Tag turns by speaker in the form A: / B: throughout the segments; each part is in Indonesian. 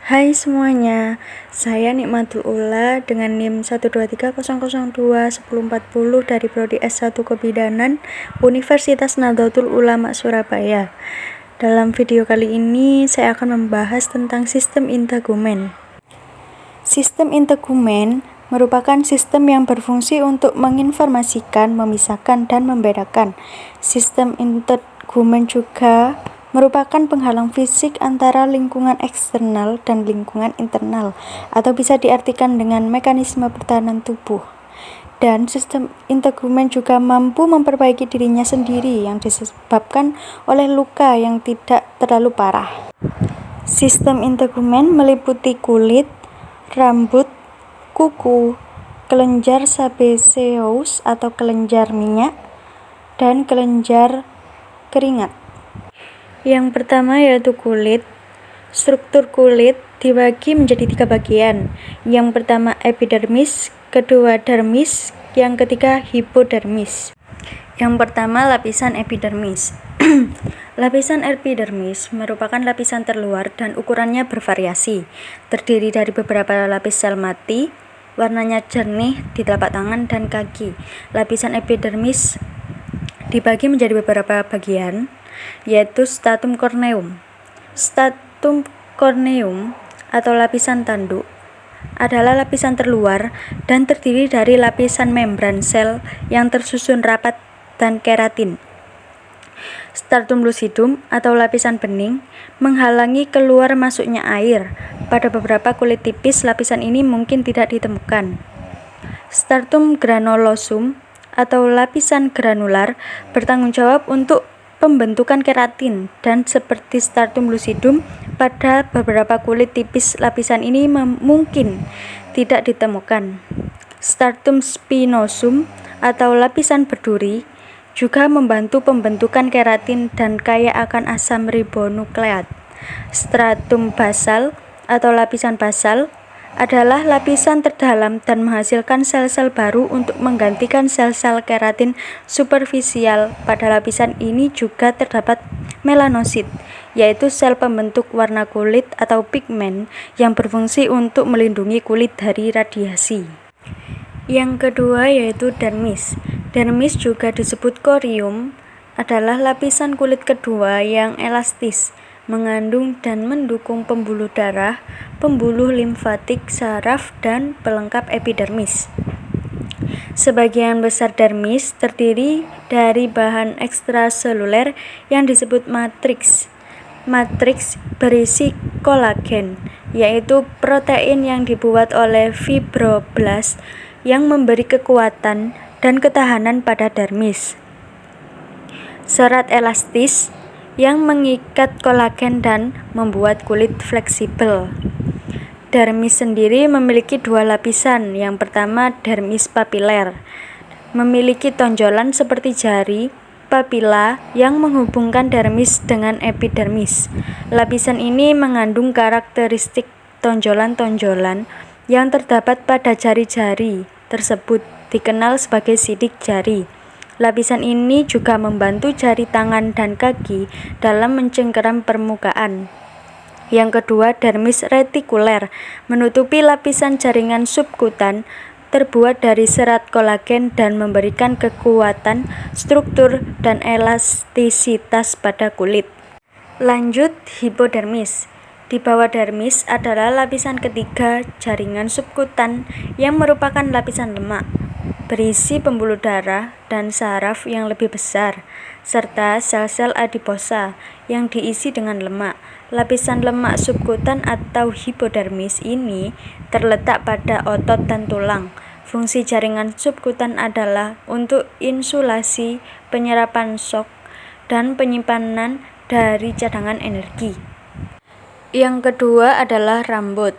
A: Hai semuanya, saya Nikmatul Ula dengan NIM 12300211040 dari Prodi S1 Kebidanan Universitas Nahdlatul Ulama Surabaya. Dalam video kali ini, saya akan membahas tentang sistem integumen. Sistem integumen merupakan sistem yang berfungsi untuk menginformasikan, memisahkan, dan membedakan. Sistem integumen juga merupakan penghalang fisik antara lingkungan eksternal dan lingkungan internal, atau bisa diartikan dengan mekanisme pertahanan tubuh. Dan sistem integumen juga mampu memperbaiki dirinya sendiri yang disebabkan oleh luka yang tidak terlalu parah. Sistem integumen meliputi kulit, rambut, kuku, kelenjar sebaceous atau kelenjar minyak, dan kelenjar keringat. Yang pertama yaitu kulit. Struktur kulit dibagi menjadi 3 bagian. Yang pertama epidermis, kedua dermis, yang ketiga hipodermis. Yang pertama lapisan epidermis. Lapisan epidermis merupakan lapisan terluar dan ukurannya bervariasi. Terdiri dari beberapa lapis sel mati, warnanya jernih di telapak tangan dan kaki. Lapisan epidermis dibagi menjadi beberapa bagian, yaitu stratum corneum. Stratum corneum atau lapisan tanduk adalah lapisan terluar dan terdiri dari lapisan membran sel yang tersusun rapat dan keratin. Stratum lucidum atau lapisan bening menghalangi keluar masuknya air. Pada beberapa kulit tipis, lapisan ini mungkin tidak ditemukan. Stratum granulosum atau lapisan granular bertanggung jawab untuk pembentukan keratin, dan seperti stratum lucidum, pada beberapa kulit tipis lapisan ini mungkin tidak ditemukan. Stratum spinosum atau lapisan berduri juga membantu pembentukan keratin dan kaya akan asam ribonukleat. Stratum basal atau lapisan basal adalah lapisan terdalam dan menghasilkan sel-sel baru untuk menggantikan sel-sel keratin superfisial. Pada lapisan ini juga terdapat melanosit, yaitu sel pembentuk warna kulit atau pigmen yang berfungsi untuk melindungi kulit dari radiasi. Yang kedua yaitu dermis. Dermis juga disebut corium, adalah lapisan kulit kedua yang elastis, mengandung dan mendukung pembuluh darah, pembuluh limfatik, saraf, dan pelengkap epidermis. Sebagian besar dermis terdiri dari bahan ekstraseluler yang disebut matriks. Matriks berisi kolagen, yaitu protein yang dibuat oleh fibroblast yang memberi kekuatan dan ketahanan pada dermis. Serat elastis yang mengikat kolagen dan membuat kulit fleksibel. Dermis sendiri memiliki 2 lapisan. Yang pertama dermis papiler, memiliki tonjolan seperti jari, papila yang menghubungkan dermis dengan epidermis. Lapisan ini mengandung karakteristik tonjolan-tonjolan yang terdapat pada jari-jari tersebut, dikenal sebagai sidik jari. Lapisan ini juga membantu jari tangan dan kaki dalam mencengkeram permukaan. Yang kedua, dermis retikuler, menutupi lapisan jaringan subkutan, terbuat dari serat kolagen dan memberikan kekuatan, struktur, dan elastisitas pada kulit. Lanjut, hipodermis. Di bawah dermis adalah lapisan ketiga jaringan subkutan yang merupakan lapisan lemak, berisi pembuluh darah dan saraf yang lebih besar, serta sel-sel adiposa yang diisi dengan lemak. Lapisan lemak subkutan atau hipodermis ini terletak pada otot dan tulang. Fungsi jaringan subkutan adalah untuk insulasi, penyerapan shock, dan penyimpanan dari cadangan energi. Yang kedua adalah rambut.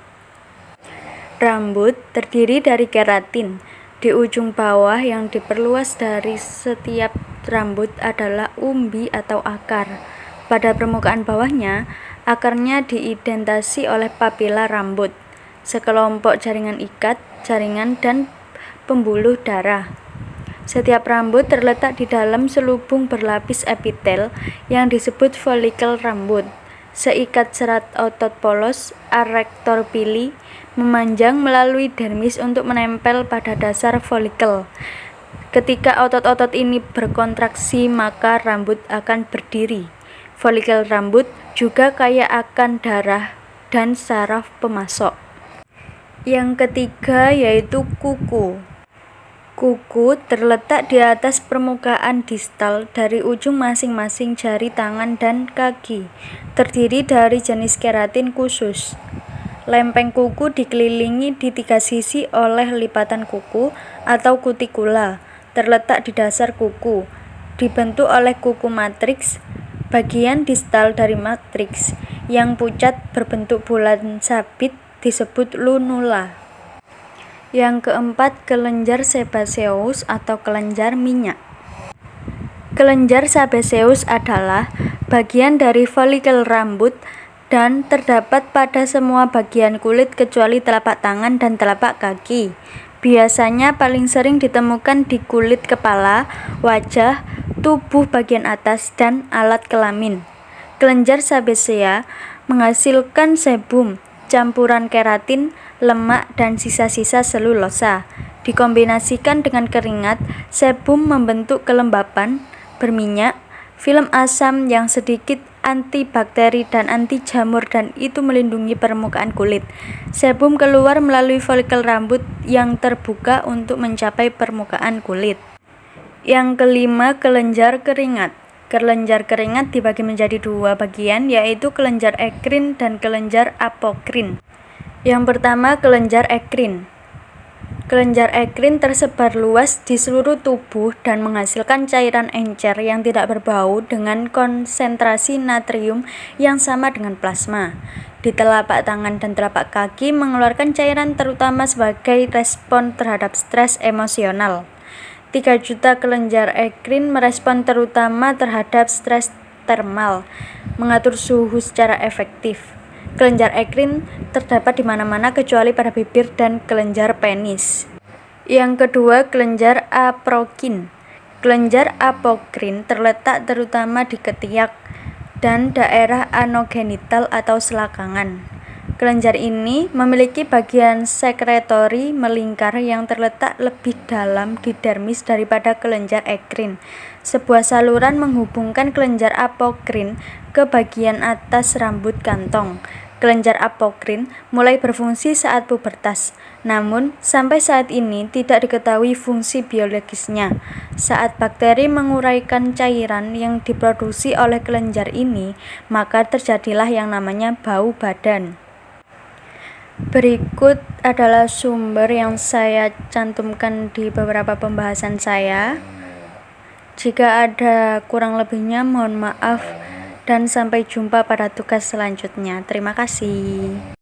A: Rambut terdiri dari keratin. Di ujung bawah yang diperluas dari setiap rambut adalah umbi atau akar. Pada permukaan bawahnya, akarnya diidentasi oleh papila rambut, sekelompok jaringan ikat, jaringan, dan pembuluh darah. Setiap rambut terletak di dalam selubung berlapis epitel yang disebut folikel rambut. seikat serat otot polos arrektor pili memanjang melalui dermis untuk menempel pada dasar folikel. Ketika otot-otot ini berkontraksi, maka rambut akan berdiri. Folikel rambut juga kaya akan darah dan saraf pemasok. Yang ketiga yaitu kuku. Kuku terletak di atas permukaan distal dari ujung masing-masing jari tangan dan kaki. Terdiri dari jenis keratin khusus. Lempeng kuku dikelilingi di 3 sisi oleh lipatan kuku atau kutikula. Terletak di dasar kuku. Dibentuk oleh kuku matriks, bagian distal dari matriks yang pucat berbentuk bulan sabit disebut lunula. Yang keempat, kelenjar sebaceous atau kelenjar minyak. Kelenjar sebaceous adalah bagian dari folikel rambut dan terdapat pada semua bagian kulit kecuali telapak tangan dan telapak kaki. Biasanya paling sering ditemukan di kulit kepala, wajah, tubuh bagian atas, dan alat kelamin. Kelenjar sebacea menghasilkan sebum, campuran keratin, lemak, dan sisa-sisa selulosa. Dikombinasikan dengan keringat, sebum membentuk kelembapan, berminyak, film asam yang sedikit antibakteri dan anti jamur dan itu melindungi permukaan kulit. Sebum keluar melalui folikel rambut yang terbuka untuk mencapai permukaan kulit. Yang kelima, kelenjar keringat. Kelenjar keringat dibagi menjadi 2 bagian, yaitu kelenjar ekrin dan kelenjar apokrin. Yang pertama, kelenjar ekrin. Kelenjar ekrin tersebar luas di seluruh tubuh dan menghasilkan cairan encer yang tidak berbau dengan konsentrasi natrium yang sama dengan plasma. Di telapak tangan dan telapak kaki mengeluarkan cairan terutama sebagai respon terhadap stres emosional. 3 juta kelenjar ekrin merespon terutama terhadap stres termal, mengatur suhu secara efektif. Kelenjar ekrin terdapat di mana-mana kecuali pada bibir dan kelenjar penis. Yang kedua, kelenjar apokin. Kelenjar apokrin terletak terutama di ketiak dan daerah anogenital atau selakangan. Kelenjar ini memiliki bagian sekretori melingkar yang terletak lebih dalam di dermis daripada kelenjar ekrin. Sebuah saluran menghubungkan kelenjar apokrin ke bagian atas rambut kantong. Kelenjar apokrin mulai berfungsi saat pubertas, namun sampai saat ini tidak diketahui fungsi biologisnya. Saat bakteri menguraikan cairan yang diproduksi oleh kelenjar ini, maka terjadilah yang namanya bau badan. Berikut adalah sumber yang saya cantumkan di beberapa pembahasan saya. Jika ada kurang lebihnya, mohon maaf. Dan sampai jumpa pada tugas selanjutnya. Terima kasih.